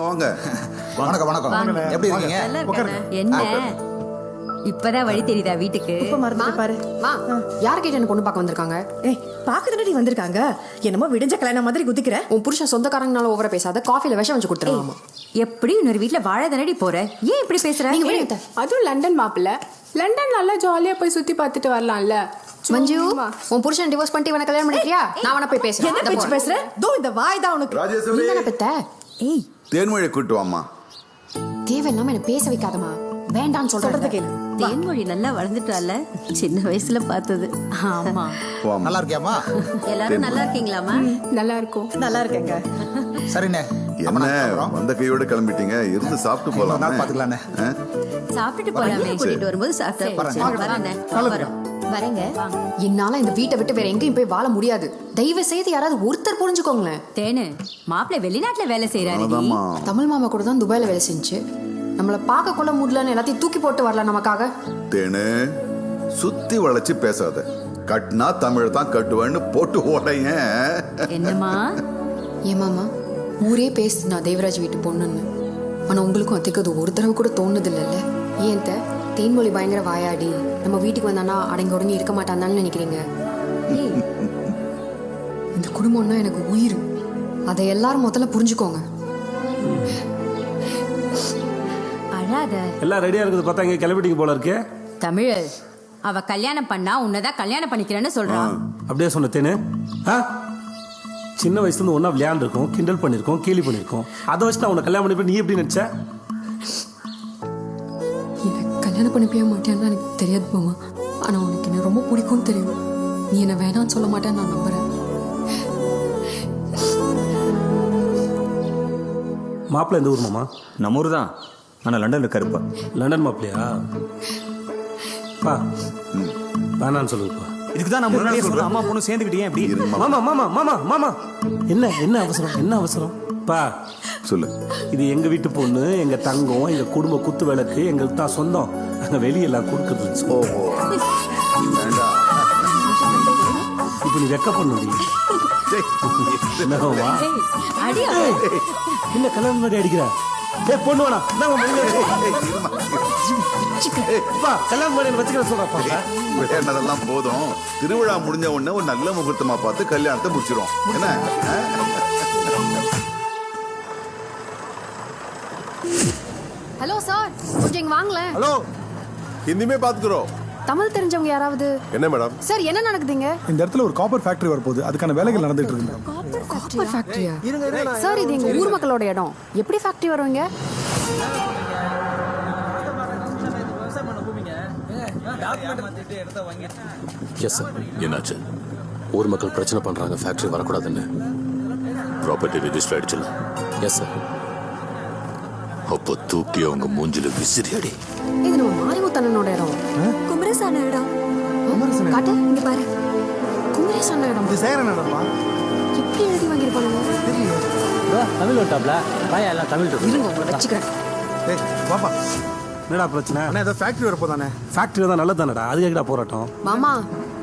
வாங்க. வணக்கம் வணக்கம். எப்படி இருக்கீங்க? என்ன இப்பதான் வழி தெரியுதா வீட்டுக்கு? இப்ப மறந்துட்டு பாரு. யார் கேட்டு என்ன பொண்ணு பார்க்க வந்திருக்காங்க? ஏய், பாக்குறதுனடி வந்திருக்காங்க. என்னமோ விடிஞ்ச கல்யாணம் மாதிரி குதிக்கிற. உன் புருஷன் சொந்தக்காரங்கனால ஓவரா பேசாத. காஃபில விஷம் வச்சு கொடுத்துருவாமா. எப்படி இன்னொரு வீட்டுல வாழ தானடி போற? ஏன் இப்படி பேசுற? அதுவும் லண்டன் மாப்பிள்ள. லண்டன் நல்லா ஜாலியா போய் சுத்தி பார்த்துட்டு வரலாம்ல. மஞ்சு, உன் புருஷன் டிவோர்ஸ் பண்ணிட்டு இவனை கல்யாணம் பண்ணிக்கிறியா? நான் அவனை போய் பேசுறேன். என்ன பேச்சு பேசுற? தோ இந்த வாய் தான் உனக்கு. ராஜேஸ்வரி, நீ தானே பெத்த? ஏய், தேன்மொழி கூட்டு வாமா. தேவையில்லாம என்ன பேச வைக்காதமா. வேண்டான்னு சொல்றது கேளு. தேன்மொழி நல்லா வளர்ந்துட்டால, சின்ன வயசுல பார்த்தது. ஆமா. நல்லா இருக்கியாமா? எல்லாரும் நல்லா இருக்கீங்களாமா? நல்லா இருக்கும். நல்லா இருக்கேங்க. சரிண்ணே. என்ன வந்த கையோட கிளம்பிட்டீங்க? இருந்து சாப்பிட்டு போலாம். பாத்துக்கலாண்ணே. சாப்பிட்டுட்டு போலாமே. கூட்டிட்டு வரும்போது சாப்பிட்டு வரேங்க. என்னால இந்த வீட்டை விட்டு வேற எங்கேயும் போய் வாழ முடியாது. தயவு செய்து யாராவது ஒருத்தர் புரிஞ்சுக்கோங்களேன். தேனு மாப்பிள்ளை வெளிநாட்டுல வேலை செய்யறாரு. தமிழ் மாமா கூட தான் துபாயில வேலை செஞ்சு நம்மள பார்க்க கொள்ள முடியலன்னு எல்லாத்தையும் தூக்கி போட்டு வரல நமக்காக. தேனு, சுத்தி வளைச்சு பேசாத. கட்டினா தமிழ் தான் கட்டுவேன்னு போட்டு ஓடைங்க. என்னமா? ஏன் மாமா, ஊரே பேசுது நான் தேவராஜ் வீட்டு பொண்ணுன்னு. ஆனா உங்களுக்கும் அதுக்கு அது ஒரு தடவை கூட தோணுது இல்லைல்ல? ஏன் தேன்மொழி பயங்கர வாயாடி நம்ம வீட்டுக்கு வந்தானா அடங்கி உடனே இருக்க மாட்டான்னு நினைக்கிறீங்க? இந்த குடும்பம்னா எனக்கு உயிர். அதை எல்லாரும் முதல்ல புரிஞ்சுக்கோங்க. அழாத. எல்லாம் ரெடியா இருக்குது. பார்த்தா இங்க கிளம்பிட்டீங்க போல இருக்கு. தமிழ், அவ கல்யாணம் பண்ணா உன்னதான் கல்யாணம் பண்ணிக்கிறேன்னு சொல்றான். அப்படியே சொன்ன தேனு. சின்ன வயசுல இருந்து ஒன்னா விளையாண்டுருக்கோம், கிண்டல் பண்ணிருக்கோம், கேலி பண்ணிருக்கோம். அதை வச்சு நான் உன்னை கல்யாணம் பண்ணிப்பேன். நீ எப்படி நினைச்ச? எனக்கு கல்யாணம் பண்ணிப்பே மாட்டேன்னு எனக்கு தெரியாது மாமா. ஆனா உனக்கு என்ன ரொம்ப பிடிக்கும்னு தெரியும். நீ என்ன வேணான்னு சொல்ல மாட்டேன்னு நான் நம்புறேன். மாப்பிள்ள எந்த ஊர் மாமா? நம்ம ஊர் தான். ஆனால் லண்டனில் இருக்காருப்பா. லண்டன் மாப்பிள்ளையா? பா வேணான்னு சொல்லுங்கப்பா. இதுக்கு தான் நம்ம சொல்றோம். அம்மா பொண்ணு சேர்ந்துக்கிட்டே எப்படி? மாமா மாமா மாமா மாமா என்ன என்ன அவசரம்? என்ன அவசரம்? பா சொல்லு. இது எங்க வீட்டு பொண்ணு, எங்க தங்கம், எங்க குடும்ப குத்து விளக்கு, எங்களுக்கு தான் சொந்தம். நாங்க வெளியெல்லாம் கொடுக்குறது. இப்ப நீ வெக்க பண்ணுடி. என்னவா என்ன கல்யாணம் மாதிரி அடிக்கிற? பொண்ணு வேணா கல்யாணம் பண்ணி வச்சுக்கிற சொல்றப்பா. விளையாடுனதெல்லாம் போதும். திருவிழா முடிஞ்ச உடனே ஒரு நல்ல முகூர்த்தமா பார்த்து கல்யாணத்தை முடிச்சிரும். என்ன? ஹலோ சார், கொஞ்சம் இங்க வாங்களேன். ஹலோ, ஹிந்திமே பாத்துக்கிறோம். தமிழ் தெரிஞ்சவங்க யாராவது? என்ன மேடம்? சார், என்ன நடக்குதுங்க? இந்த இடத்துல ஒரு காப்பர் ஃபேக்டரி வரப்போகுது. அதுக்கான வேலைகள் நடந்துட்டு இருக்கு. காப்பர் ஃபேக்டரியா? சார், இது எங்க ஊர் மக்களோட இடம். எப்படி ஃபேக்டரி வருவீங்க? Yes sir. என்னாச்சு? ஊர் மக்கள் பிரச்சனை பண்றாங்க, ஃபேக்டரி வரக்கூடாதுன்னு. ப்ராப்பர்ட்டி ரெஜிஸ்டர் ஆயிடுச்சுல? எஸ் சார். அப்போ தூக்கி அவங்க மூஞ்சில விசிறி அடி. இது நம்ம மாரிமுத்தண்ணனோட இடம். குமரசான இடம். காட்டு, இங்க பாரு. குமரேசான இடம். இது சேரன இடமா? எப்படி எழுதி வாங்கிருப்பானுங்க? தமிழ் ஓட்டாப்ல பாயா எல்லாம் தமிழ் இருங்க, உங்களை வச்சுக்கிறேன். ஏய் பாப்பா, என்னடா பிரச்சனை? அண்ணா ஏதோ ஃபேக்டரி வரப்போதானே? ஃபேக்டரி தான் நல்லது தானடா. அது கேட்கடா போராட்டம். மாமா,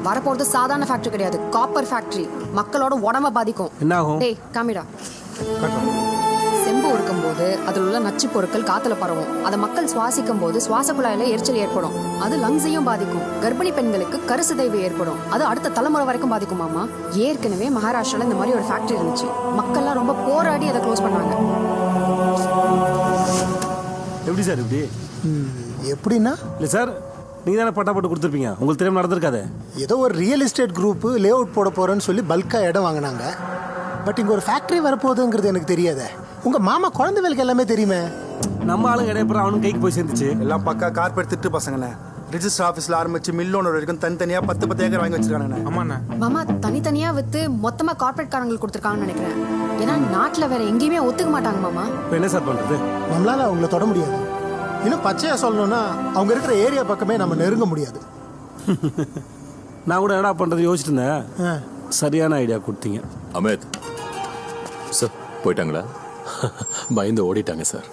வரப்போறது சாதாரண ஃபேக்டரி கிடையாது, காப்பர் ஃபேக்டரி. மக்களோட உடம்ப பாதிக்கும். என்ன ஆகும்? டேய் காமிடா. செம்பு உருக்கும் போது அதில் உள்ள நச்சு பொருட்கள் காத்துல பரவும். அதை மக்கள் சுவாசிக்கும் போது சுவாச குழாயில எரிச்சல் ஏற்படும். அது லங்ஸையும் பாதிக்கும். கர்ப்பிணி பெண்களுக்கு கருசிதைவு ஏற்படும். அது அடுத்த தலைமுறை வரைக்கும் பாதிக்கும் மாமா. ஏற்கனவே மகாராஷ்டிரால இந்த மாதிரி ஒரு ஃபேக்டரி இருந்துச்சு. மக்கள்லாம் ரொம்ப போராடி அதை க்ளோஸ் பண்ணாங்க. எப்படி சார் இப்படி? எப்படின்னா? இல்லை சார், நீங்கள் தானே பட்டா போட்டு கொடுத்துருப்பீங்க. உங்களுக்கு தெரியாம நடந்திருக்காது. ஏதோ ஒரு real estate group lay out போட போறேன்னு சொல்லி பல்கா இடம் வாங்கினாங்க. பட் இங்க ஒரு ஃபேக்டரி வரப்போகுதுங்கிறது எனக்கு தெரியாதே. உங்க மாமா குழந்தை வேலைக்கு எல்லாமே தெரியுமே. நம்ம ஆளுங்க இடையப்புறம் அவனும் கைக்கு போய் சேர்ந்துச்சு. எல்லாம் பக்கா கார்பரேட் திட்டு பசங்கண்ணே. ரிஜிஸ்டர் ஆஃபீஸ்ல ஆரம்பிச்சு மில்லோன வரைக்கும் தனித்தனியா 10 ஏக்கர் வாங்கி வச்சிருக்காங்க. ஆமாண்ணா. மாமா, தனித்தனியா வித்து மொத்தமா கார்பரேட் காரங்களுக்கு கொடுத்துருக்காங்கன்னு நினைக்கிறேன். ஏன்னா நாட்டுல வேற எங்கேயுமே ஒத்துக்க மாட்டாங்க மாமா. இப்போ என்ன சார் பண்றது? நம்மளால அவங்கள தொட முடியாது. இன்னும் பச்சையா சொல்லணும்னா அவங்க இருக்கிற ஏரியா பக்கமே நம்ம நெருங்க முடியாது. நான் கூட என்னடா பண்றது யோசிச்சுட்டு இருந்தேன். சரியான ஐடியா கொடுத்தீங்க. அமித் சார் போயிட்டாங்களா? பயந்து ஓடிட்டாங்க சார்.